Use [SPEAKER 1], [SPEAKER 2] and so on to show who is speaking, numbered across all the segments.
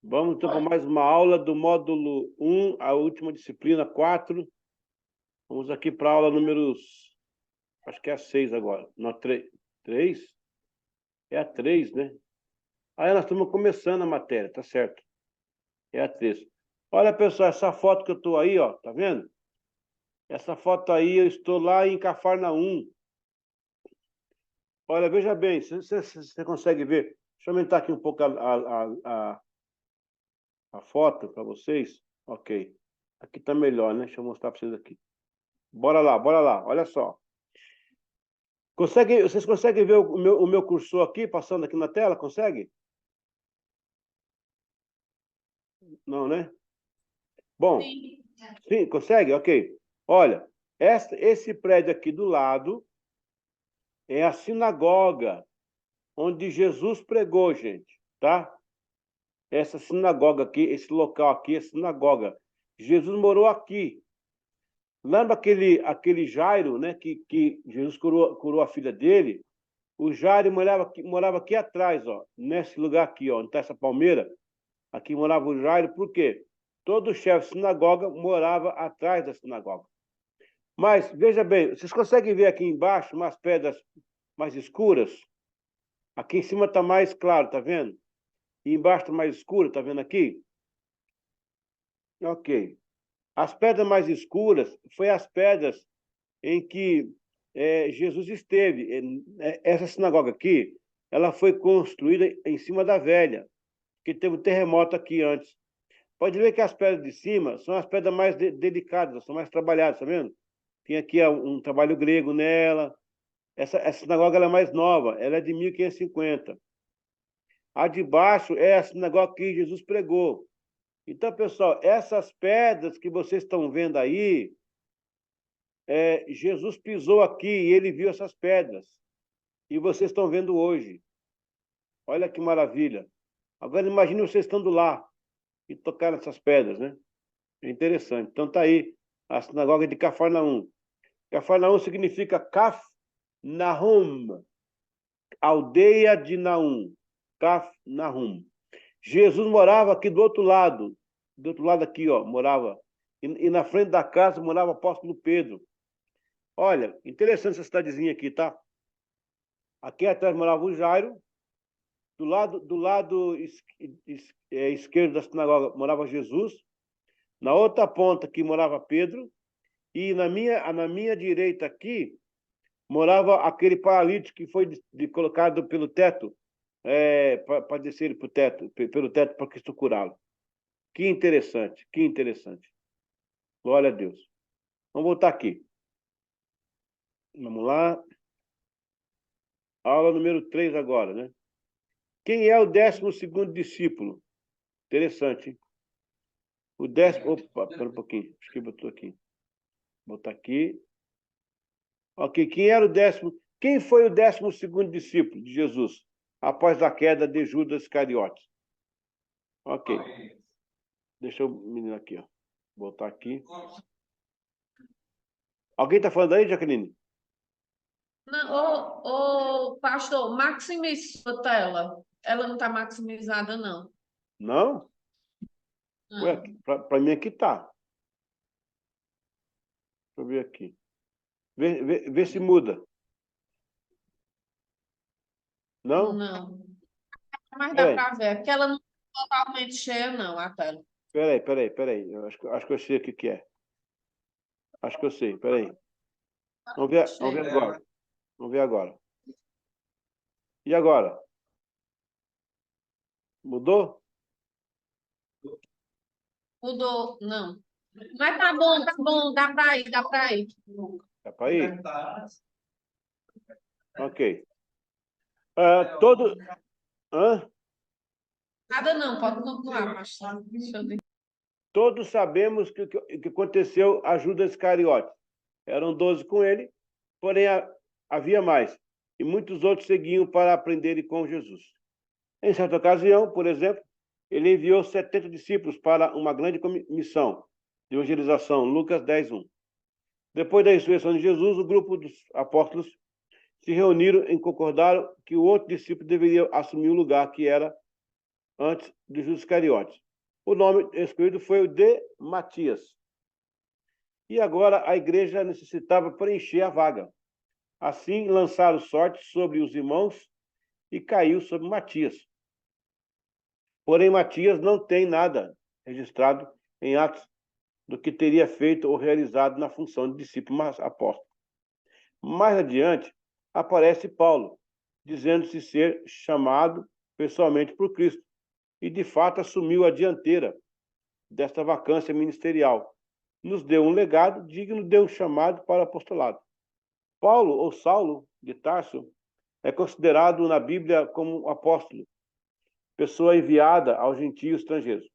[SPEAKER 1] Vamos então para mais uma aula do módulo 1, a última disciplina 4. Vamos aqui para a aula número, acho que é a 6 agora. Não, 3? É a 3, né? Aí nós estamos começando a matéria, tá certo. É a 3. Olha, pessoal, essa foto que eu estou aí, ó, tá vendo? Essa foto aí, eu estou lá em Cafarnaum. Olha, veja bem, você consegue ver. Deixa eu aumentar aqui um pouco a foto para vocês. Ok. Aqui está melhor, né? Deixa eu mostrar para vocês aqui. Bora lá, olha só. Vocês conseguem ver o meu cursor aqui, passando aqui na tela? Consegue? Não, né? Bom,
[SPEAKER 2] Sim.
[SPEAKER 1] sim, consegue? Ok. Olha, esse prédio aqui do lado é a sinagoga onde Jesus pregou, gente, tá? Essa sinagoga aqui, esse local aqui é sinagoga. Jesus morou aqui. Lembra aquele Jairo, né? Que Jesus curou a filha dele? O Jairo morava aqui atrás, ó, nesse lugar aqui, ó, onde está essa palmeira. Aqui morava o Jairo, por quê? Todo chefe de sinagoga morava atrás da sinagoga. Mas, veja bem, vocês conseguem ver aqui embaixo umas pedras mais escuras? Aqui em cima está mais claro, tá vendo? E embaixo está mais escuro, tá vendo aqui? Ok. As pedras mais escuras foi as pedras em que Jesus esteve. Essa sinagoga aqui, ela foi construída em cima da velha, que teve um terremoto aqui antes. Pode ver que as pedras de cima são as pedras mais delicadas, são mais trabalhadas, tá vendo? Tem aqui um trabalho grego nela. Essa sinagoga ela é mais nova, ela é de 1550. A de baixo é a sinagoga que Jesus pregou. Então, pessoal, essas pedras que vocês estão vendo aí, Jesus pisou aqui e ele viu essas pedras. E vocês estão vendo hoje. Olha que maravilha. Agora imagine vocês estando lá e tocar essas pedras, né? É interessante. Então tá aí a sinagoga de Cafarnaum. Cafarnaum significa Caf Nahum, aldeia de Naum. Caf Nahum. Jesus morava aqui do outro lado aqui, ó, morava. E na frente da casa morava o apóstolo Pedro. Olha, interessante essa cidadezinha aqui, tá? Aqui atrás morava o Jairo, do lado esquerdo da sinagoga morava Jesus, na outra ponta aqui morava Pedro, e na minha direita aqui morava aquele paralítico que foi colocado pelo teto, para descer pro teto, pelo teto para Cristo curá-lo. Que interessante, que interessante. Glória a Deus. Vamos voltar aqui. Vamos lá. Aula número 3 agora, né? Quem é o 12º discípulo? Interessante, hein? O décimo... Opa, espera um pouquinho. Acho que botou aqui. Vou botar aqui. Ok, quem foi o 12º discípulo de Jesus após a queda de Judas Iscariotes? Ok. Deixa eu menino aqui, ó. Botar aqui. Alguém está falando aí, Jaqueline?
[SPEAKER 2] Não, pastor, maximize sua tela. Ela não está maximizada, não.
[SPEAKER 1] Não? Ué,
[SPEAKER 2] Não.
[SPEAKER 1] para mim aqui tá. Deixa eu ver aqui. Vê se muda. Não?
[SPEAKER 2] Não. Mas dá
[SPEAKER 1] Peraí,
[SPEAKER 2] para ver. Porque ela não está totalmente cheia, não, a tela.
[SPEAKER 1] peraí. Eu acho que eu sei o que é. Acho que eu sei, peraí. Vamos ver
[SPEAKER 2] Cheia.
[SPEAKER 1] agora. Vamos ver agora. E agora? Mudou?
[SPEAKER 2] Mudou, não. Mas tá bom, dá para ir.
[SPEAKER 1] É para ir? Ok. Todo... Hã?
[SPEAKER 2] Nada não, pode continuar, pastor. Deixa eu ver.
[SPEAKER 1] Todos sabemos que aconteceu a Judas Iscariotes. Eram 12 com ele, porém havia mais. E muitos outros seguiam para aprenderem com Jesus. Em certa ocasião, por exemplo, ele enviou 70 discípulos para uma grande missão de evangelização, Lucas 10:1. Depois da ressurreição de Jesus, o grupo dos apóstolos se reuniram e concordaram que o outro discípulo deveria assumir o lugar que era antes de Judas Iscariotes. O nome escolhido foi o de Matias. E agora a igreja necessitava preencher a vaga. Assim, lançaram sorte sobre os irmãos e caiu sobre Matias. Porém, Matias não tem nada registrado em Atos do que teria feito ou realizado na função de discípulo apóstolo. Mais adiante, aparece Paulo, dizendo-se ser chamado pessoalmente por Cristo, e de fato assumiu a dianteira desta vacância ministerial. Nos deu um legado digno de um chamado para o apostolado. Paulo, ou Saulo, de Tarso, é considerado na Bíblia como apóstolo, pessoa enviada aos gentios estrangeiros.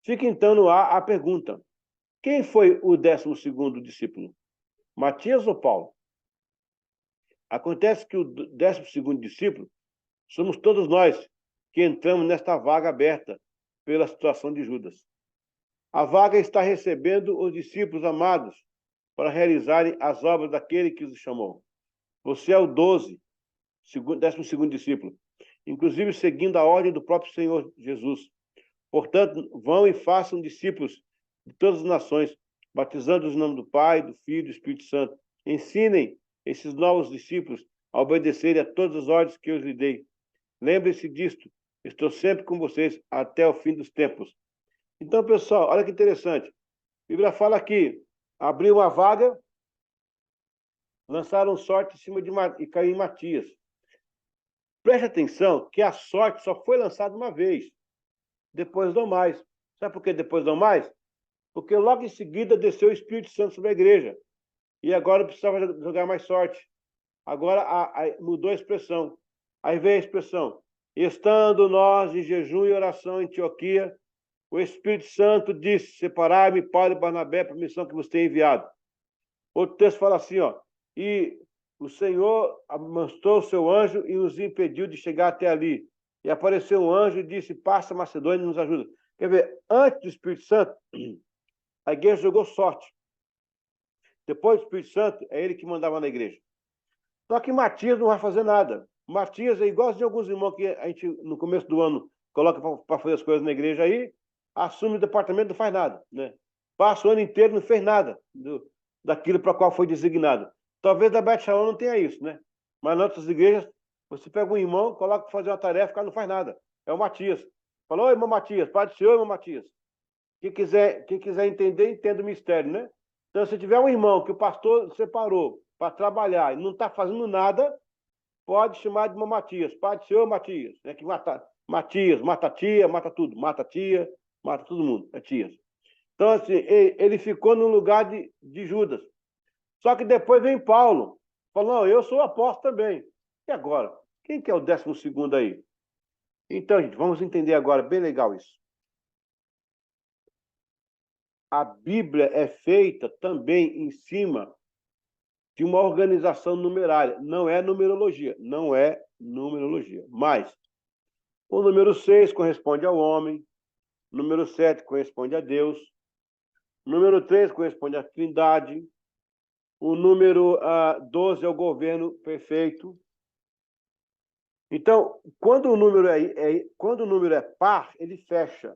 [SPEAKER 1] Fica então no ar a pergunta: quem foi o 12º discípulo? Matias ou Paulo? Acontece que o 12º discípulo somos todos nós que entramos nesta vaga aberta pela situação de Judas. A vaga está recebendo os discípulos amados para realizarem as obras daquele que os chamou. Você é o 12º discípulo, inclusive seguindo a ordem do próprio Senhor Jesus. Portanto, vão e façam discípulos de todas as nações, batizando-os em nome do Pai, do Filho e do Espírito Santo. Ensinem esses novos discípulos a obedecerem a todas as ordens que eu lhes dei. Lembrem-se disto, estou sempre com vocês até o fim dos tempos. Então, pessoal, olha que interessante. A Bíblia fala aqui, abriu uma vaga, lançaram sorte em cima e caiu em Matias. Preste atenção que a sorte só foi lançada uma vez. Depois não mais. Sabe por que depois não mais? Porque logo em seguida desceu o Espírito Santo sobre a igreja. E agora precisava jogar mais sorte. Agora mudou a expressão. Aí vem a expressão: estando nós em jejum e oração em Antioquia, o Espírito Santo disse: separai-me, Paulo e Barnabé, para a missão que vos tenho enviado. Outro texto fala assim, ó: e o Senhor mostrou o seu anjo e os impediu de chegar até ali. E apareceu um anjo e disse: passa Macedônia e nos ajuda. Quer ver, antes do Espírito Santo, a igreja jogou sorte. Depois do Espírito Santo, é ele que mandava na igreja. Só que Matias não vai fazer nada. Matias é igual de alguns irmãos que a gente, no começo do ano, coloca para fazer as coisas na igreja aí, assume o departamento e não faz nada, né? Passa o ano inteiro e não fez nada daquilo para qual foi designado. Talvez da Beth Shalom não tenha isso, né? Mas nas outras igrejas, você pega um irmão, coloca para fazer uma tarefa, o cara não faz nada. É o Matias. Falou: oi, irmão Matias, Pai do Senhor, irmão Matias. Quem quiser entender, entenda o mistério, né? Então, se tiver um irmão que o pastor separou para trabalhar e não está fazendo nada, pode chamar de irmão Matias. Pai do Senhor, Matias. É que mata Matias, mata a tia, mata tudo. Mata a tia, mata todo mundo. É tias. Então, assim, ele ficou no lugar de Judas. Só que depois vem Paulo. Falou: não, eu sou apóstolo também. E agora? Quem que é o 12º aí? Então, gente, vamos entender agora. Bem legal isso. A Bíblia é feita também em cima de uma organização numerária. Não é numerologia. Não é numerologia. Mas o número 6 corresponde ao homem. O número 7 corresponde a Deus. O número 3 corresponde à Trindade. O número 12 é o governo perfeito. Então, quando o número é par, ele fecha.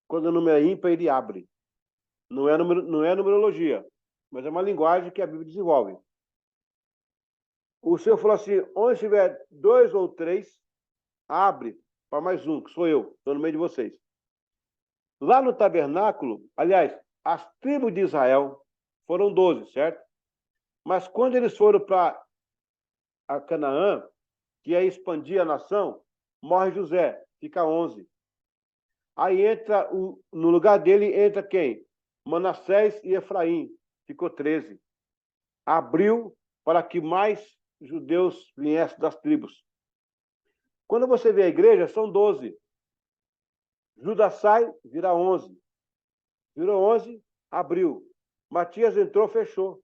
[SPEAKER 1] Quando o número é ímpar, ele abre. Não é numerologia, mas é uma linguagem que a Bíblia desenvolve. O Senhor falou assim: onde tiver 2 ou 3, abre para mais um, que sou eu, estou no meio de vocês. Lá no tabernáculo, aliás, as tribos de Israel foram 12, certo? Mas quando eles foram para Canaã, que é expandir a nação, morre José, fica 11. Aí entra, no lugar dele entra quem? Manassés e Efraim, ficou 13. Abriu para que mais judeus viessem das tribos. Quando você vê a igreja, são 12. Judas sai, vira 11. Virou 11, abriu. Matias entrou, fechou.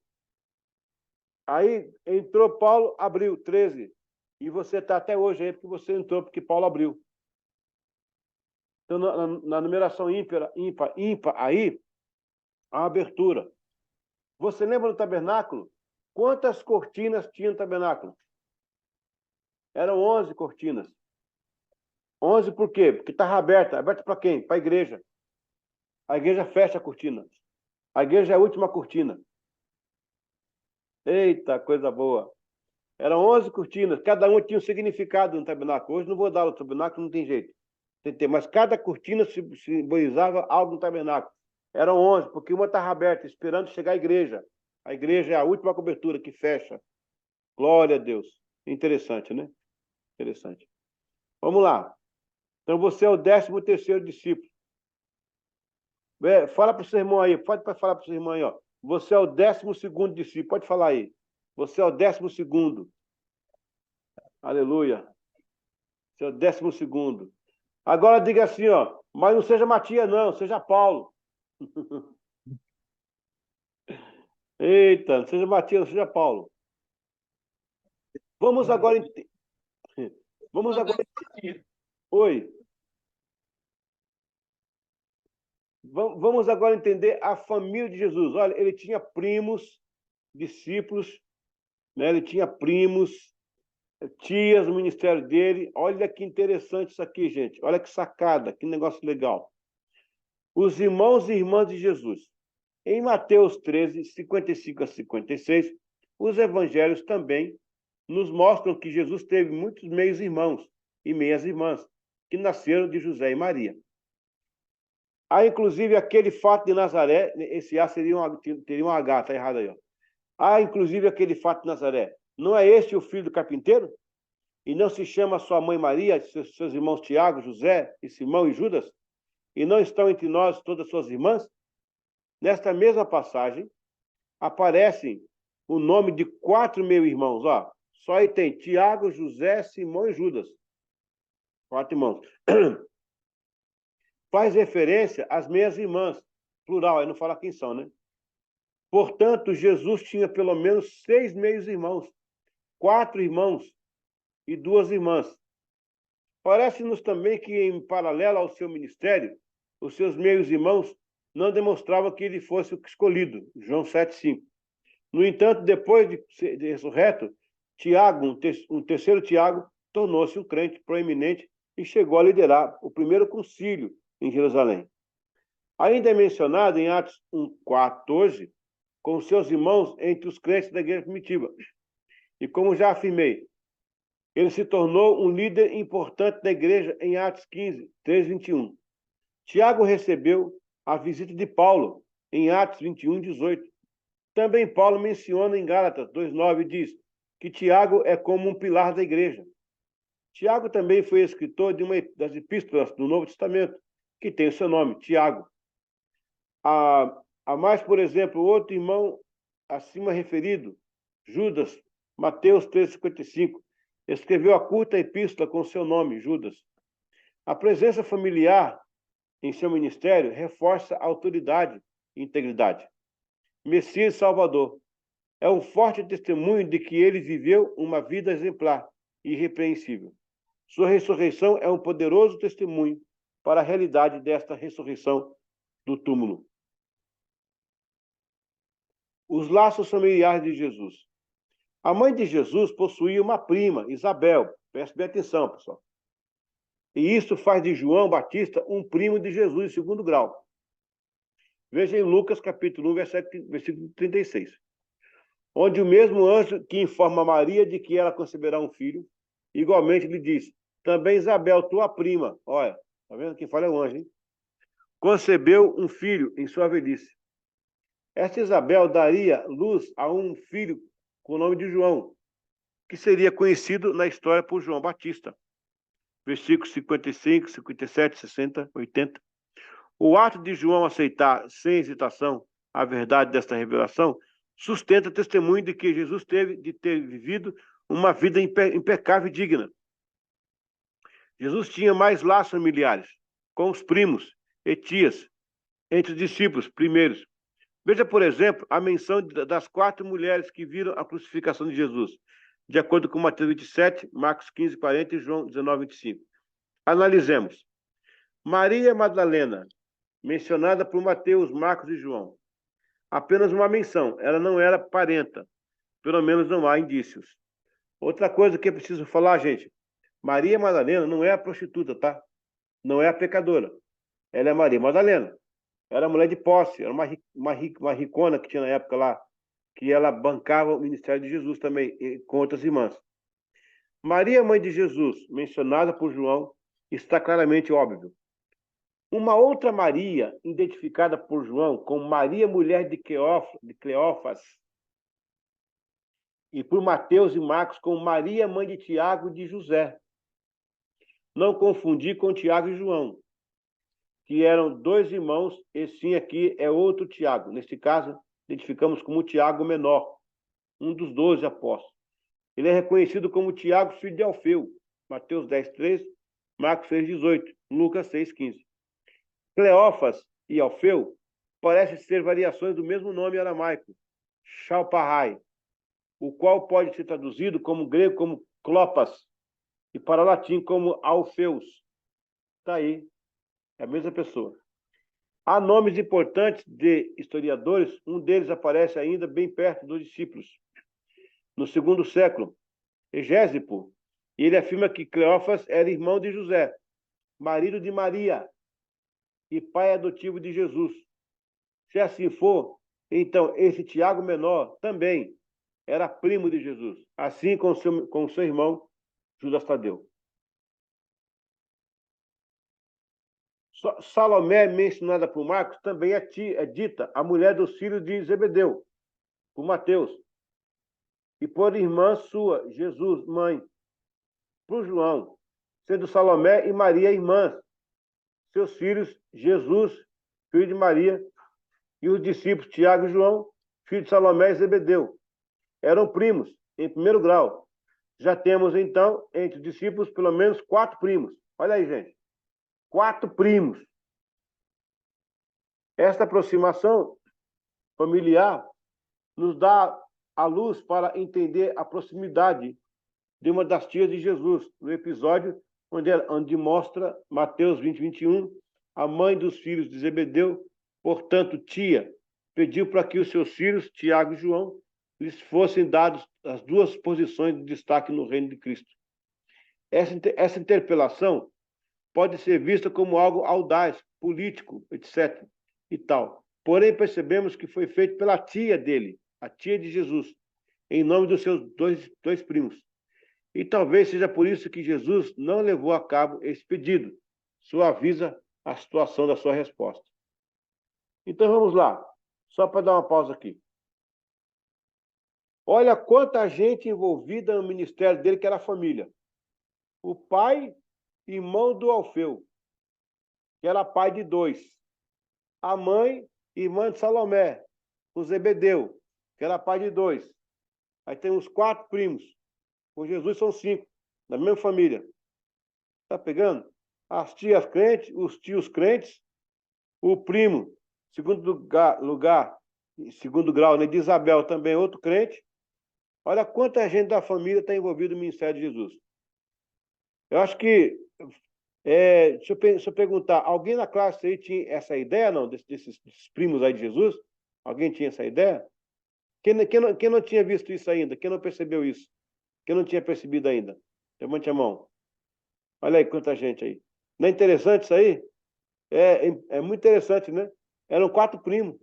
[SPEAKER 1] Aí entrou Paulo, abriu, 13. E você está até hoje aí porque você entrou, porque Paulo abriu. Então, na numeração ímpar, aí, há uma abertura. Você lembra do tabernáculo? Quantas cortinas tinha no tabernáculo? Eram 11 cortinas. 11 por quê? Porque estava aberta. Aberta para quem? Para a igreja. A igreja fecha a cortina. A igreja é a última cortina. Eita, coisa boa. Eram 11 cortinas, cada uma tinha um significado no tabernáculo. Hoje não vou dar o tabernáculo, não tem jeito. Tem que ter, mas cada cortina simbolizava algo no tabernáculo. Eram 11, porque uma estava aberta, esperando chegar à igreja. A igreja é a última cobertura que fecha. Glória a Deus. Interessante, né? Interessante. Vamos lá. Então você é o 13º discípulo. Fala para o seu irmão aí, pode falar para o seu irmão aí, ó. Você é o 12º discípulo, pode falar aí. Você é o 12º. Aleluia. Você é o 12º. Agora diga assim, ó, mas não seja Matias, não, seja Paulo. Eita, não seja Matias, não seja Paulo. Vamos agora. Vamos agora. Oi. Vamos agora entender a família de Jesus. Olha, ele tinha primos, discípulos, né? Ele tinha primos, tias no ministério dele. Olha que interessante isso aqui, gente. Olha que sacada, que negócio legal. Os irmãos e irmãs de Jesus. Em Mateus 13, 55 a 56, os evangelhos também nos mostram que Jesus teve muitos meios-irmãos e meias-irmãs que nasceram de José e Maria. Há, inclusive, aquele fato de Nazaré, esse A teria um H, está errado aí, ó. Há, inclusive, aquele fato de Nazaré. Não é este o filho do carpinteiro? E não se chama sua mãe Maria, seus irmãos Tiago, José e Simão e Judas? E não estão entre nós todas suas irmãs? Nesta mesma passagem, aparecem o nome de 4 meio-irmãos, ó. Só aí tem Tiago, José, Simão e Judas. 4 irmãos. Faz referência às meias-irmãs, plural, aí não fala quem são, né? Portanto, Jesus tinha pelo menos 6 meios-irmãos, 4 irmãos e 2 irmãs. Parece-nos também que, em paralelo ao seu ministério, os seus meios-irmãos não demonstravam que ele fosse o escolhido, João 7,5. No entanto, depois de ressurreto, Tiago, um terceiro Tiago, tornou-se um crente proeminente e chegou a liderar o primeiro concílio em Jerusalém. Ainda é mencionado em Atos 1,14, com seus irmãos entre os crentes da igreja primitiva. E como já afirmei, ele se tornou um líder importante da igreja em Atos 15, 3, 21. Tiago recebeu a visita de Paulo em Atos 21, 18. Também Paulo menciona em Gálatas 2,9 e diz que Tiago é como um pilar da igreja. Tiago também foi escritor de uma das epístolas do Novo Testamento, que tem o seu nome, Tiago. Há mais, por exemplo, outro irmão acima referido, Judas, Mateus 3,55, escreveu a curta epístola com seu nome, Judas. A presença familiar em seu ministério reforça a autoridade e integridade. Messias Salvador é um forte testemunho de que ele viveu uma vida exemplar e irrepreensível. Sua ressurreição é um poderoso testemunho para a realidade desta ressurreição do túmulo. Os laços familiares de Jesus. A mãe de Jesus possuía uma prima, Isabel. Preste bem atenção, pessoal. E isso faz de João Batista um primo de Jesus em 2º grau. Veja em Lucas, capítulo 1, versículo 36. Onde o mesmo anjo que informa Maria de que ela conceberá um filho, igualmente lhe diz, também Isabel, tua prima, olha, tá vendo? Quem fala é o anjo, hein? Concebeu um filho em sua velhice. Esta Isabel daria luz a um filho com o nome de João, que seria conhecido na história por João Batista. Versículos 55, 57, 60, 80. O ato de João aceitar, sem hesitação, a verdade desta revelação sustenta o testemunho de que Jesus teve de ter vivido uma vida impecável e digna. Jesus tinha mais laços familiares, com os primos e tias, entre os discípulos primeiros. Veja, por exemplo, a menção das 4 mulheres que viram a crucificação de Jesus, de acordo com Mateus 27, Marcos 15, 40 e João 19, 25. Analisemos. Maria Madalena, mencionada por Mateus, Marcos e João. Apenas uma menção, ela não era parenta, pelo menos não há indícios. Outra coisa que é preciso falar, gente, Maria Madalena não é a prostituta, tá? Não é a pecadora. Ela é Maria Madalena. Era mulher de posse, era uma ricona que tinha na época lá, que ela bancava o ministério de Jesus também, com outras irmãs. Maria, mãe de Jesus, mencionada por João, está claramente óbvio. Uma outra Maria, identificada por João como Maria, mulher de Cleófas, e por Mateus e Marcos como Maria, mãe de Tiago e de José. Não confundir com Tiago e João, que eram dois irmãos, e sim aqui é outro Tiago. Neste caso, identificamos como Tiago menor, um dos 12 apóstolos. Ele é reconhecido como Tiago, filho de Alfeu, Mateus 10:3, Marcos 6:18, Lucas 6:15. Cleófas e Alfeu parecem ser variações do mesmo nome aramaico, Shalparrai, o qual pode ser traduzido como grego como Clopas e para o latim como Alfeus. Está aí, é a mesma pessoa. Há nomes importantes de historiadores, um deles aparece ainda bem perto dos discípulos. No segundo século, Egésipo, e ele afirma que Cleófas era irmão de José, marido de Maria e pai adotivo de Jesus. Se assim for, então esse Tiago menor também era primo de Jesus, assim com seu irmão Judas Tadeu. Salomé, mencionada por Marcos, também é dita a mulher dos filhos de Zebedeu, por Mateus, e por irmã sua, Jesus, mãe, por João, sendo Salomé e Maria irmãs, seus filhos, Jesus, filho de Maria, e os discípulos Tiago e João, filho de Salomé e Zebedeu. Eram primos, em primeiro grau. Já temos, então, entre os discípulos, pelo menos 4 primos. Olha aí, gente. 4 primos. Esta aproximação familiar nos dá a luz para entender a proximidade de uma das tias de Jesus, no episódio onde mostra Mateus 20:21, a mãe dos filhos de Zebedeu, portanto, tia, pediu para que os seus filhos, Tiago e João, lhes fossem dados as 2 posições de destaque no reino de Cristo. Essa interpelação pode ser vista como algo audaz, político, etc. e tal. Porém, percebemos que foi feito pela tia dele, a tia de Jesus, em nome dos seus dois primos. E talvez seja por isso que Jesus não levou a cabo esse pedido. Suaviza a situação da sua resposta. Então vamos lá, só para dar uma pausa aqui. Olha quanta gente envolvida no ministério dele, que era a família. O pai, irmão do Alfeu, que era pai de 2. A mãe, irmã de Salomé, o Zebedeu, que era pai de 2. Aí tem os 4 primos. Com Jesus são 5, da mesma família. Tá pegando? As tias crentes, os tios crentes, o primo, segundo grau, né, de Isabel, também outro crente. Olha quanta gente da família está envolvida no ministério de Jesus. Eu acho que, deixa eu perguntar, alguém na classe aí tinha essa ideia, não, desses primos aí de Jesus? Alguém tinha essa ideia? Quem não tinha visto isso ainda? Quem não percebeu isso? Quem não tinha percebido ainda? Levante a mão. Olha aí quanta gente aí. Não é interessante isso aí? É muito interessante, né? Eram 4 primos.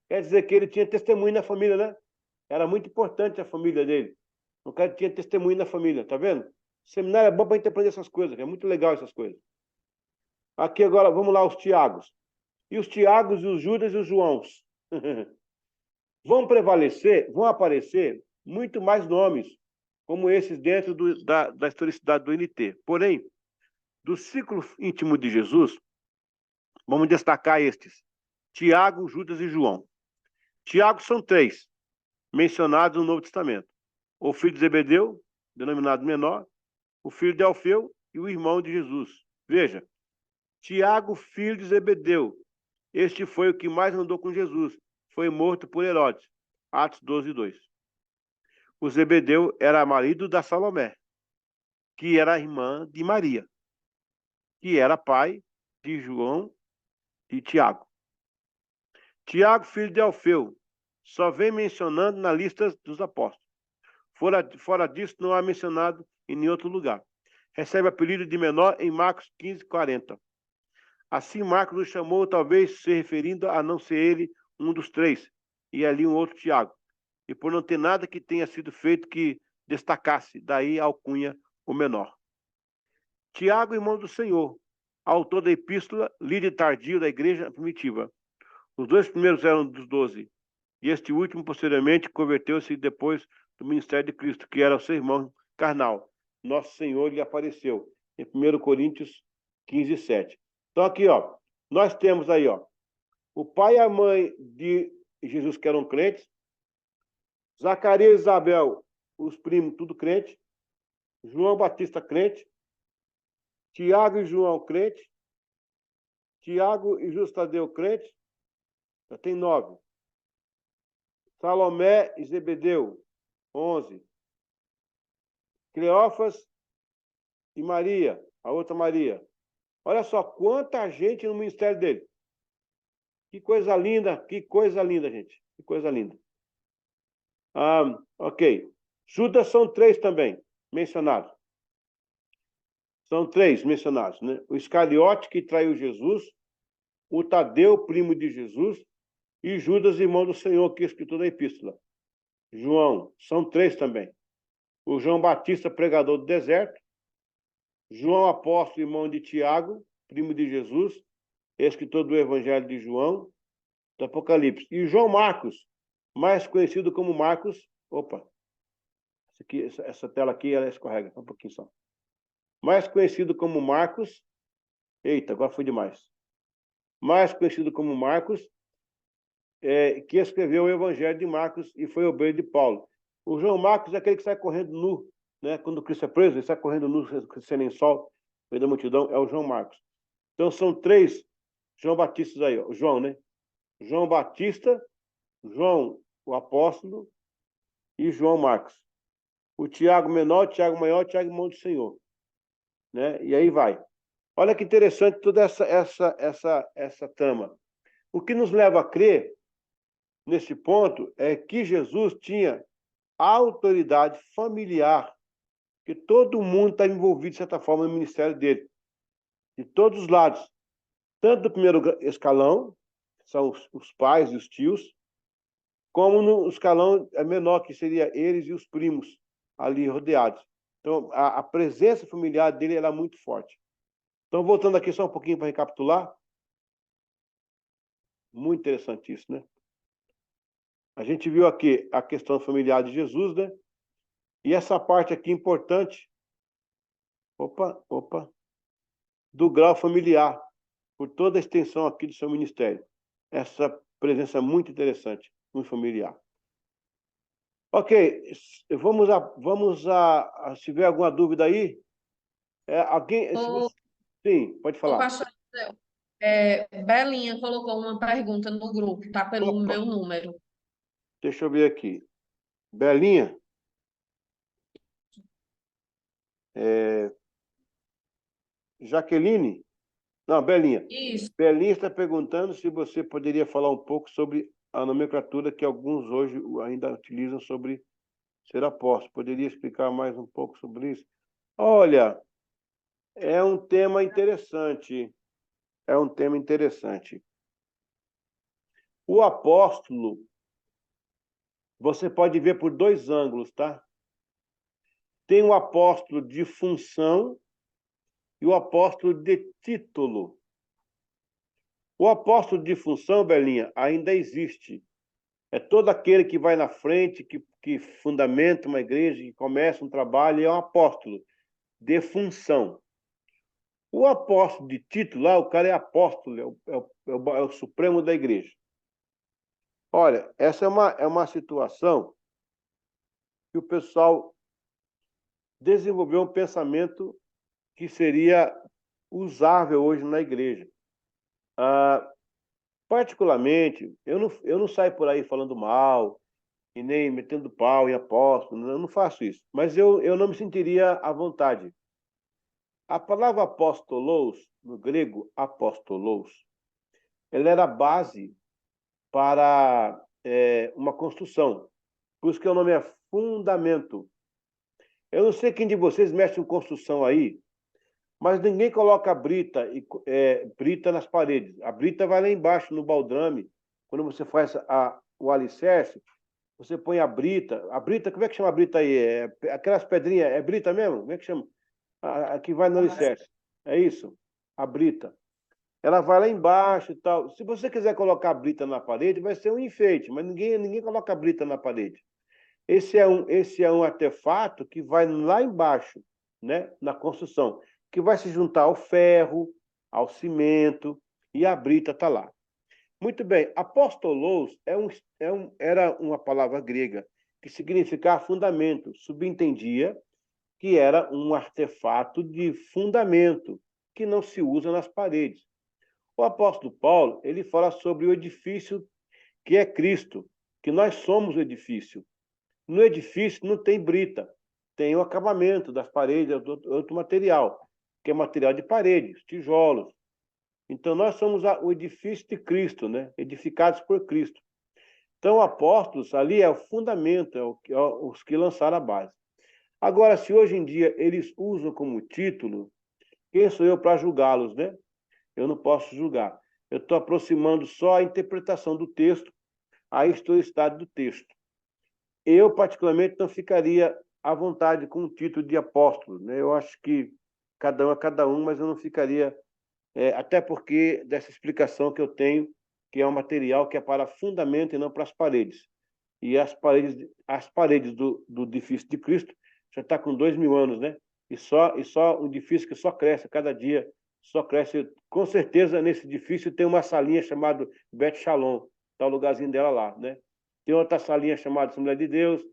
[SPEAKER 1] Quer dizer que ele tinha testemunho na família, né? Era muito importante a família dele. O cara tinha testemunho na família, tá vendo? Seminário é bom para interpretar essas coisas, é muito legal essas coisas. Aqui agora, vamos lá, os Tiagos. E os Tiagos, e os Judas e os Joãos. Vão aparecer muito mais nomes, como esses dentro da historicidade do NT. Porém, do círculo íntimo de Jesus, vamos destacar estes: Tiago, Judas e João. Tiago são 3, mencionados no Novo Testamento. O filho de Zebedeu, denominado menor, o filho de Alfeu e o irmão de Jesus. Veja, Tiago, filho de Zebedeu. Este foi o que mais andou com Jesus. Foi morto por Herodes. Atos 12:2. O Zebedeu era marido da Salomé, que era irmã de Maria, que era pai de João e Tiago. Tiago, filho de Alfeu, só vem mencionando na lista dos apóstolos. Fora disso, não há mencionado em nenhum outro lugar. recebe apelido de menor em Marcos 15:40. Assim, Marcos o chamou, talvez se referindo a não ser ele um dos três, e ali um outro Tiago. E por não ter nada que tenha sido feito que destacasse, daí a alcunha o menor. Tiago, irmão do Senhor, autor da epístola, líder tardio da igreja primitiva. Os dois primeiros eram dos 12, e este último, posteriormente, converteu-se depois do ministério de Cristo, que era o seu irmão carnal. Nosso Senhor lhe apareceu, em 1 Coríntios 15:7. Então aqui, ó, nós temos aí, ó, o pai e a mãe de Jesus que eram crentes, Zacarias e Isabel, os primos, tudo crente, João Batista crente, Tiago e João crente, Tiago e Justo Tadeu crente, já tem 9. Salomé e Zebedeu, 11. Cleófas e Maria, a outra Maria. Olha só quanta gente no ministério dele. Que coisa linda, gente. Que coisa linda. Ok. Judas são 3 também mencionados. São 3 mencionados, né? O Iscariote, que traiu Jesus, o Tadeu, primo de Jesus, e Judas, irmão do Senhor, que é escritor da epístola. João, são 3 também. O João Batista, pregador do deserto, João apóstolo, irmão de Tiago, primo de Jesus, escritor do Evangelho de João, do Apocalipse. E João Marcos, mais conhecido como Marcos. Opa, essa tela aqui ela escorrega, um pouquinho só. Mais conhecido como Marcos. Eita, agora foi demais. Mais conhecido como Marcos, que escreveu o Evangelho de Marcos e foi obreiro de Paulo. O João Marcos é aquele que sai correndo nu, né? Quando Cristo é preso, ele sai correndo nu, sem lençol, no meio da multidão, é o João Marcos. Então são 3 João Batistas aí, ó. O João, né? João Batista, João o apóstolo e João Marcos. O Tiago menor, Tiago maior, Tiago irmão do Senhor, né? E aí vai. Olha que interessante toda essa trama. O que nos leva a crer nesse ponto é que Jesus tinha autoridade familiar, que todo mundo está envolvido de certa forma no ministério dele, de todos os lados, tanto do primeiro escalão, que são os pais e os tios, como no escalão menor, que seria eles e os primos ali rodeados. Então, a presença familiar dele era muito forte. Então, voltando aqui só um pouquinho para recapitular, muito interessante isso, né? A gente viu aqui a questão familiar de Jesus, né? E essa parte aqui importante, do grau familiar, por toda a extensão aqui do seu ministério. Essa presença é muito interessante, muito familiar. Ok, se tiver alguma dúvida aí, alguém... Sim, pode
[SPEAKER 2] O
[SPEAKER 1] falar.
[SPEAKER 2] pastor Belinha colocou uma pergunta no grupo, tá pelo
[SPEAKER 1] Opa,
[SPEAKER 2] meu número.
[SPEAKER 1] deixa eu ver aqui. Belinha, Jaqueline? Não, Belinha.
[SPEAKER 2] Isso.
[SPEAKER 1] Belinha está perguntando se você poderia falar um pouco sobre a nomenclatura que alguns hoje ainda utilizam sobre ser apóstolo. Poderia explicar mais um pouco sobre isso? Olha, é um tema interessante. É um tema interessante. O apóstolo, você pode ver por 2 ângulos, tá? Tem o apóstolo de função e o apóstolo de título. O apóstolo de função, Belinha, ainda existe. É todo aquele que vai na frente, que fundamenta uma igreja, que começa um trabalho, é um apóstolo de função. O apóstolo de título, lá, o cara é apóstolo, é o supremo da igreja. Olha, essa é uma situação que o pessoal desenvolveu um pensamento que seria usável hoje na igreja. Particularmente, eu não saio por aí falando mal e nem metendo pau em apóstolo, eu não faço isso. Mas eu não me sentiria à vontade. A palavra apóstolos, no grego apóstolos, ela era base para uma construção. Por isso que o nome é fundamento. Eu não sei quem de vocês mexe com construção aí, mas ninguém coloca brita nas paredes. A brita vai lá embaixo, no baldrame. Quando você faz o alicerce, você põe a brita. A brita, como é que chama a brita aí? Aquelas pedrinhas, é brita mesmo? Como é que chama? A que vai no alicerce. É isso? A brita. Ela vai lá embaixo e tal. Se você quiser colocar a brita na parede, vai ser um enfeite, mas ninguém coloca a brita na parede. Esse é um artefato que vai lá embaixo, né, na construção, que vai se juntar ao ferro, ao cimento, e a brita está lá. Muito bem, apostolos era uma palavra grega que significa fundamento, subentendia que era um artefato de fundamento, que não se usa nas paredes. O apóstolo Paulo, ele fala sobre o edifício que é Cristo, que nós somos o edifício. No edifício não tem brita, tem o acabamento das paredes, outro material, que é material de paredes, tijolos. Então nós somos o edifício de Cristo, né? Edificados por Cristo. Então, apóstolos ali é o fundamento, os que lançaram a base. Agora, se hoje em dia eles usam como título, quem sou eu para julgá-los, né? Eu não posso julgar. Eu estou aproximando só a interpretação do texto, a historicidade do texto. Eu, particularmente, não ficaria à vontade com o título de apóstolo, né? Eu acho que cada um é cada um, mas eu não ficaria, até porque dessa explicação que eu tenho, que é um material que é para fundamento e não para as paredes. E as paredes do edifício de Cristo já está com 2.000 anos, né? E só um edifício que só cresce, cada dia só cresce. Com certeza, nesse edifício tem uma salinha chamada Bet Shalom, está o lugarzinho dela lá, né? Tem outra salinha chamada Assembleia de Deus,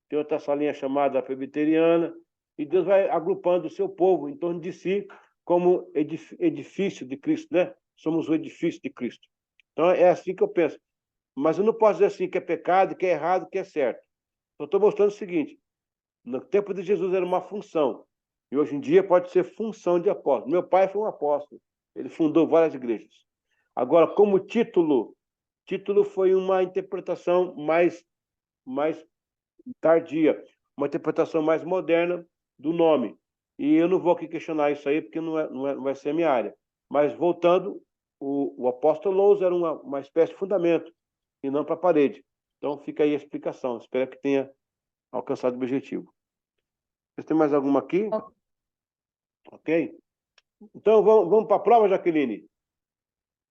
[SPEAKER 1] tem outra salinha chamada Presbiteriana, e Deus vai agrupando o seu povo em torno de si como edifício de Cristo, né? Somos o edifício de Cristo. Então, é assim que eu penso. Mas eu não posso dizer assim que é pecado, que é errado, que é certo. Eu estou mostrando o seguinte: no tempo de Jesus era uma função, e hoje em dia pode ser função de apóstolo. Meu pai foi um apóstolo, ele fundou várias igrejas. Agora, como título foi uma interpretação mais tardia, uma interpretação mais moderna do nome. E eu não vou aqui questionar isso aí, porque não vai ser a minha área. Mas, voltando, o apóstolo Lous era uma espécie de fundamento, e não para a parede. Então, fica aí a explicação. Espero que tenha alcançado o objetivo. Vocês têm mais alguma aqui? Ok? Então, vamos para a prova, Jaqueline?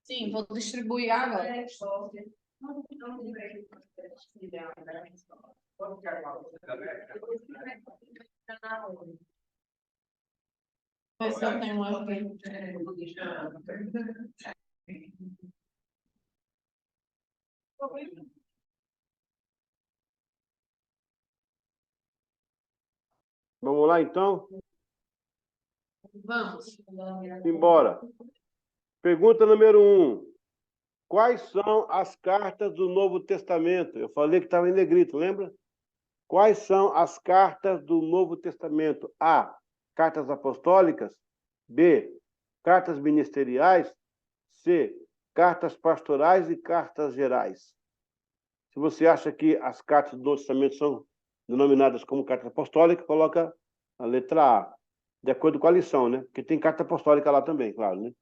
[SPEAKER 2] Sim, vou distribuir agora. Ver se eu tenho uma aqui.
[SPEAKER 1] Vamos lá, então?
[SPEAKER 2] Vamos.
[SPEAKER 1] Embora. Pergunta número 1. Quais são as cartas do Novo Testamento? Eu falei que estava em negrito, lembra? Quais são as cartas do Novo Testamento? A. Cartas apostólicas. B. Cartas ministeriais. C. Cartas pastorais e cartas gerais. Se você acha que as cartas do Novo Testamento são denominadas como cartas apostólicas, coloca a letra A, de acordo com a lição, né? Porque tem carta apostólica lá também, claro, né?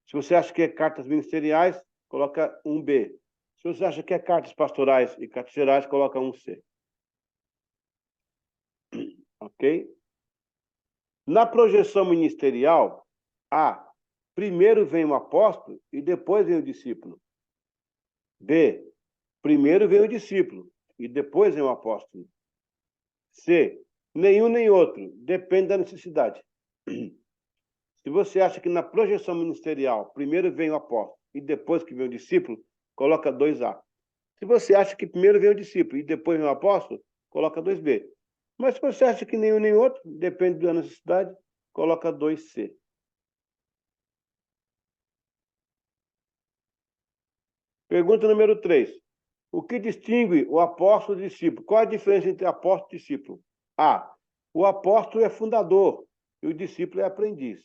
[SPEAKER 1] Se você acha que é cartas ministeriais, coloca um B. Se você acha que é cartas pastorais e cartas gerais, coloca um C. Ok? Na projeção ministerial, A. Primeiro vem o apóstolo e depois vem o discípulo. B. Primeiro vem o discípulo e depois vem o apóstolo. C. Nenhum nem outro. Depende da necessidade. Se você acha que na projeção ministerial primeiro vem o apóstolo e depois que vem o discípulo, coloca 2A. Se você acha que primeiro vem o discípulo e depois vem o apóstolo, coloca 2B. Mas se você acha que nenhum nem outro, depende da necessidade, coloca 2C. Pergunta número 3. O que distingue o apóstolo e o discípulo? Qual a diferença entre apóstolo e discípulo? A. O apóstolo é fundador e o discípulo é aprendiz.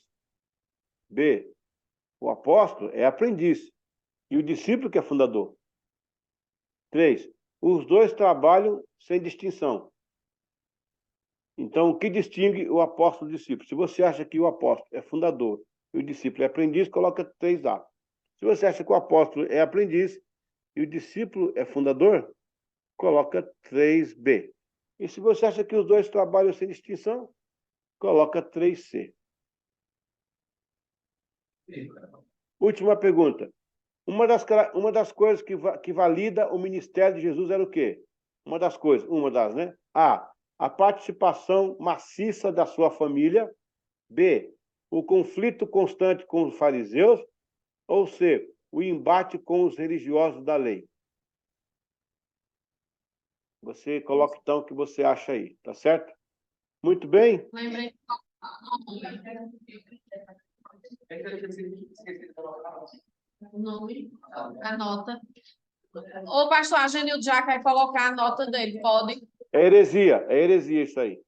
[SPEAKER 1] B. O apóstolo é aprendiz e o discípulo que é fundador. 3. Os dois trabalham sem distinção. Então, o que distingue o apóstolo do discípulo? Se você acha que o apóstolo é fundador e o discípulo é aprendiz, coloca 3A. Se você acha que o apóstolo é aprendiz e o discípulo é fundador, coloca 3B. E se você acha que os dois trabalham sem distinção, coloca 3C. Última pergunta. Uma das coisas que valida o ministério de Jesus era o quê? Né? A participação maciça da sua família. B, o conflito constante com os fariseus. Ou C, o embate com os religiosos da lei. Você coloca então o que você acha aí, tá certo? Muito bem?
[SPEAKER 2] Lembrei. O nome, anota. Ô, pastor Agenil já quer colocar a nota dele, pode?
[SPEAKER 1] É heresia isso aí.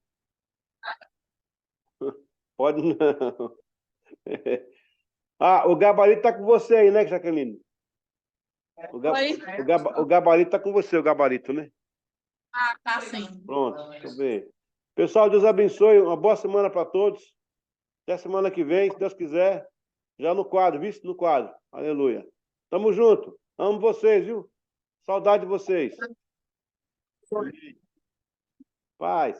[SPEAKER 1] Pode não. O gabarito está com você aí, né, Jaqueline? O gabarito está com você, o gabarito, né?
[SPEAKER 2] Ah, tá sim.
[SPEAKER 1] Pronto, deixa eu ver. Pessoal, Deus abençoe. Uma boa semana para todos. Até semana que vem, se Deus quiser. Já no quadro, visto no quadro. Aleluia. Tamo junto. Amo vocês, viu? Saudade de vocês. Paz.